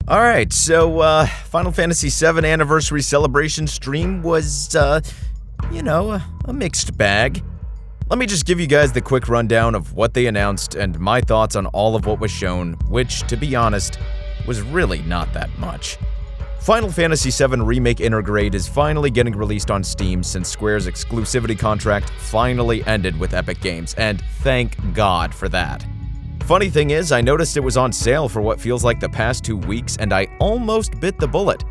Alright, so, Final Fantasy VII Anniversary Celebration stream was, a mixed bag. Let me just give you guys the quick rundown of what they announced and my thoughts on all of what was shown, which, to be honest, was really not that much. Final Fantasy VII Remake Intergrade is finally getting released on Steam since Square's exclusivity contract finally ended with Epic Games, and thank God for that. Funny thing is, I noticed it was on sale for what feels like the past 2 weeks, and I almost bit the bullet.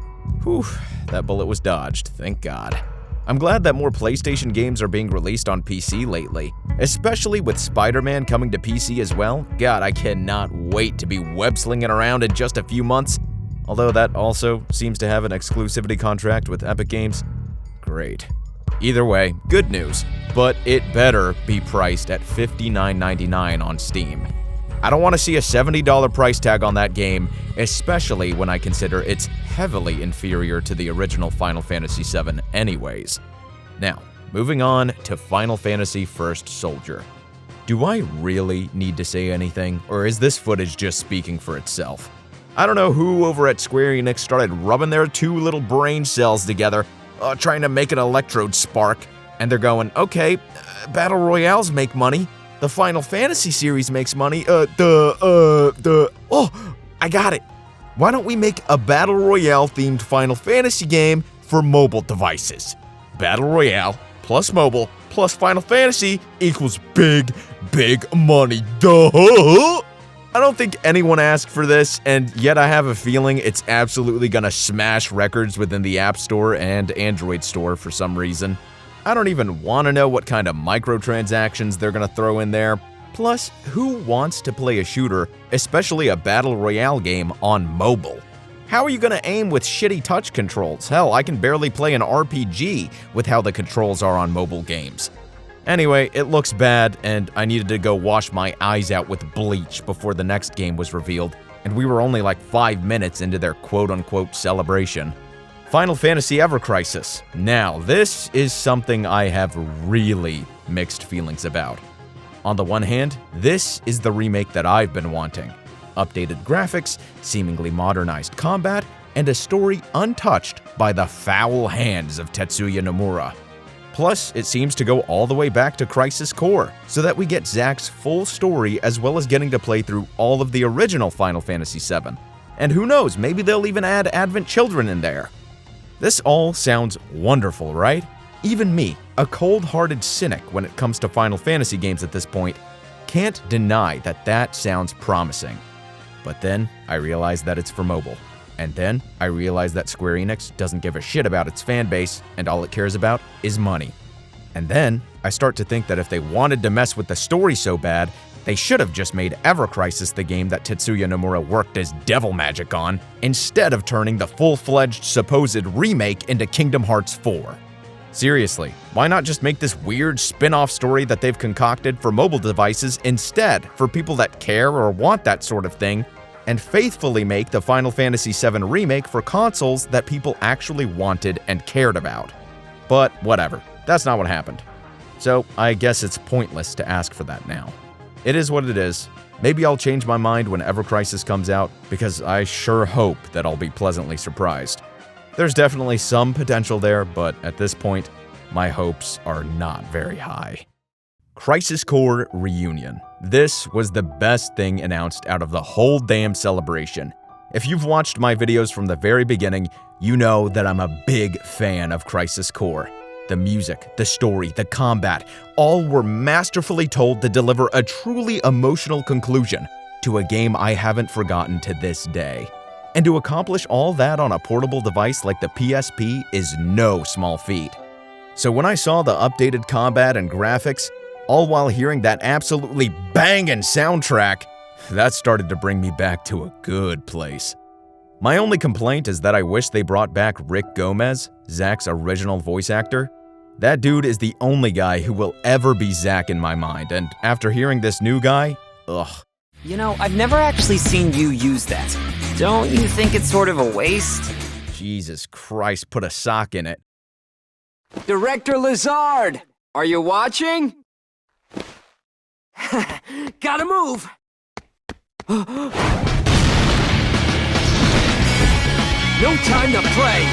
Whew, that bullet was dodged, thank God. I'm glad that more PlayStation games are being released on PC lately, especially with Spider-Man coming to PC as well. God, I cannot wait to be web-slinging around in just a few months. Although that also seems to have an exclusivity contract with Epic Games. Great. Either way, good news, but it better be priced at $59.99 on Steam. I don't want to see a $70 price tag on that game, especially when I consider it's heavily inferior to the original Final Fantasy VII anyways. Now, moving on to Final Fantasy First Soldier. Do I really need to say anything, or is this footage just speaking for itself? I don't know who over at Square Enix started rubbing their two little brain cells together, trying to make an electrode spark, and they're going, okay, Battle Royales make money. The Final Fantasy series makes money, oh, I got it. Why don't we make a Battle Royale themed Final Fantasy game for mobile devices? Battle Royale plus mobile plus Final Fantasy equals big money, duh! I don't think anyone asked for this, and yet I have a feeling it's absolutely gonna smash records within the App Store and Android Store for some reason. I don't even want to know what kind of microtransactions they're going to throw in there. Plus, who wants to play a shooter, especially a Battle Royale game, on mobile? How are you going to aim with shitty touch controls? Hell, I can barely play an RPG with how the controls are on mobile games. Anyway, it looks bad, and I needed to go wash my eyes out with bleach before the next game was revealed, and we were only like 5 minutes into their quote-unquote celebration. Final Fantasy Ever Crisis. Now, this is something I have really mixed feelings about. On the one hand, this is the remake that I've been wanting. Updated graphics, seemingly modernized combat, and a story untouched by the foul hands of Tetsuya Nomura. Plus, it seems to go all the way back to Crisis Core, so that we get Zack's full story as well as getting to play through all of the original Final Fantasy VII. And who knows, maybe they'll even add Advent Children in there. This all sounds wonderful, right? Even me, a cold-hearted cynic when it comes to Final Fantasy games at this point, can't deny that that sounds promising. But then, I realize that it's for mobile. And then, I realize that Square Enix doesn't give a shit about its fanbase, and all it cares about is money. And then, I start to think that if they wanted to mess with the story so bad, they should have just made Ever Crisis the game that Tetsuya Nomura worked his devil magic on, instead of turning the full-fledged supposed remake into Kingdom Hearts 4. Seriously, why not just make this weird spin-off story that they've concocted for mobile devices instead for people that care or want that sort of thing, and faithfully make the Final Fantasy VII Remake for consoles that people actually wanted and cared about? But whatever, that's not what happened. So I guess it's pointless to ask for that now. It is what it is. Maybe I'll change my mind when Ever Crisis comes out, because I sure hope that I'll be pleasantly surprised. There's definitely some potential there, but at this point, my hopes are not very high. Crisis Core Reunion. This was the best thing announced out of the whole damn celebration. If you've watched my videos from the very beginning, you know that I'm a big fan of Crisis Core. The music, the story, the combat, all were masterfully told to deliver a truly emotional conclusion to a game I haven't forgotten to this day. And to accomplish all that on a portable device like the PSP is no small feat. So when I saw the updated combat and graphics, all while hearing that absolutely bangin' soundtrack, that started to bring me back to a good place. My only complaint is that I wish they brought back Rick Gomez, Zack's original voice actor. That dude is the only guy who will ever be Zack in my mind, and after hearing this new guy, ugh. You know, I've never actually seen you use that. Don't you think it's sort of a waste? Jesus Christ, put a sock in it. Director Lazard, are you watching? Gotta move! No time to play!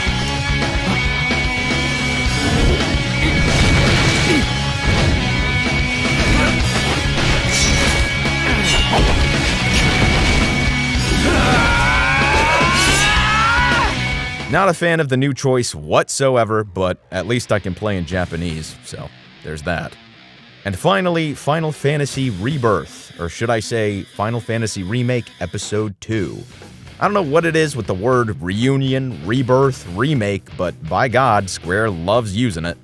Not a fan of the new choice whatsoever, but at least I can play in Japanese, so there's that. And finally, Final Fantasy Rebirth, or should I say Final Fantasy Remake Episode 2. I don't know what it is with the word reunion, rebirth, remake, but by God, Square loves using it.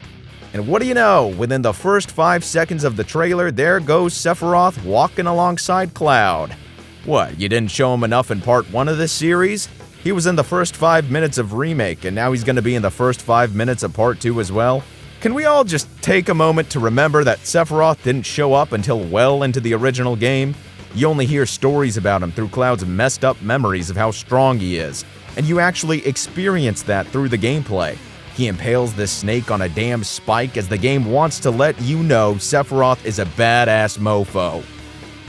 And what do you know, within the first 5 seconds of the trailer, there goes Sephiroth walking alongside Cloud. What, you didn't show him enough in part 1 of this series? He was in the first 5 minutes of Remake, and now he's going to be in the first 5 minutes of Part 2 as well? Can we all just take a moment to remember that Sephiroth didn't show up until well into the original game? You only hear stories about him through Cloud's messed up memories of how strong he is, and you actually experience that through the gameplay. He impales this snake on a damn spike as the game wants to let you know Sephiroth is a badass mofo.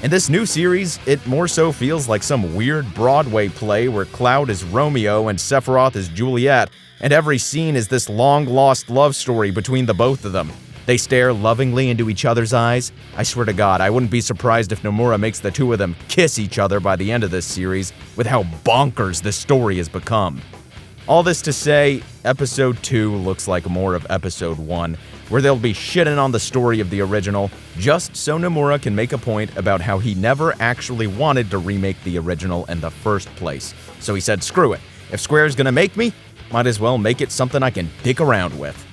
In this new series, it more so feels like some weird Broadway play where Cloud is Romeo and Sephiroth is Juliet, and every scene is this long-lost love story between the both of them. They stare lovingly into each other's eyes. I swear to God, I wouldn't be surprised if Nomura makes the two of them kiss each other by the end of this series, with how bonkers this story has become. All this to say, Episode 2 looks like more of Episode 1, where they'll be shitting on the story of the original, just so Nomura can make a point about how he never actually wanted to remake the original in the first place. So he said, screw it. If Square's gonna make me, might as well make it something I can dick around with.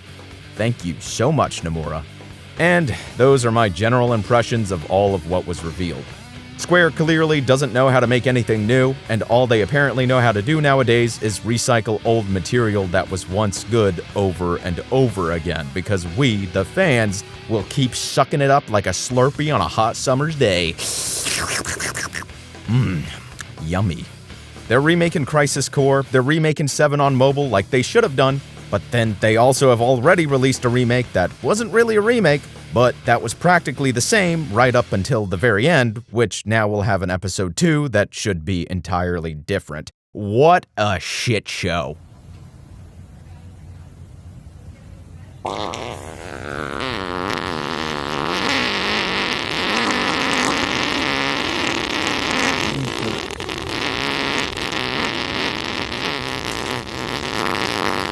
Thank you so much, Nomura. And those are my general impressions of all of what was revealed. Square clearly doesn't know how to make anything new, and all they apparently know how to do nowadays is recycle old material that was once good over and over again, because we, the fans, will keep sucking it up like a Slurpee on a hot summer's day. Yummy. They're remaking Crisis Core, they're remaking 7 on mobile like they should have done, but then they also have already released a remake that wasn't really a remake, but that was practically the same right up until the very end, which now will have an Episode 2 that should be entirely different. What a shit show.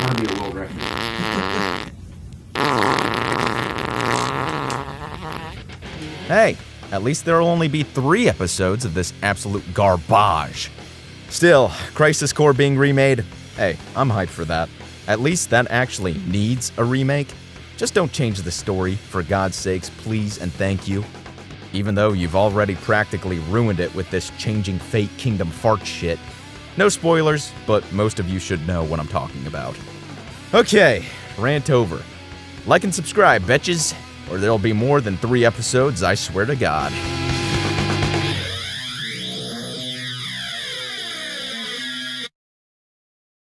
That'd be a world record. Hey, at least there'll only be 3 episodes of this absolute garbage. Still, Crisis Core being remade, hey, I'm hyped for that. At least that actually needs a remake. Just don't change the story, for God's sakes, please and thank you. Even though you've already practically ruined it with this changing fate Kingdom Fart shit. No spoilers, but most of you should know what I'm talking about. Okay, rant over. Like and subscribe, betches, or there'll be more than 3 episodes, I swear to God.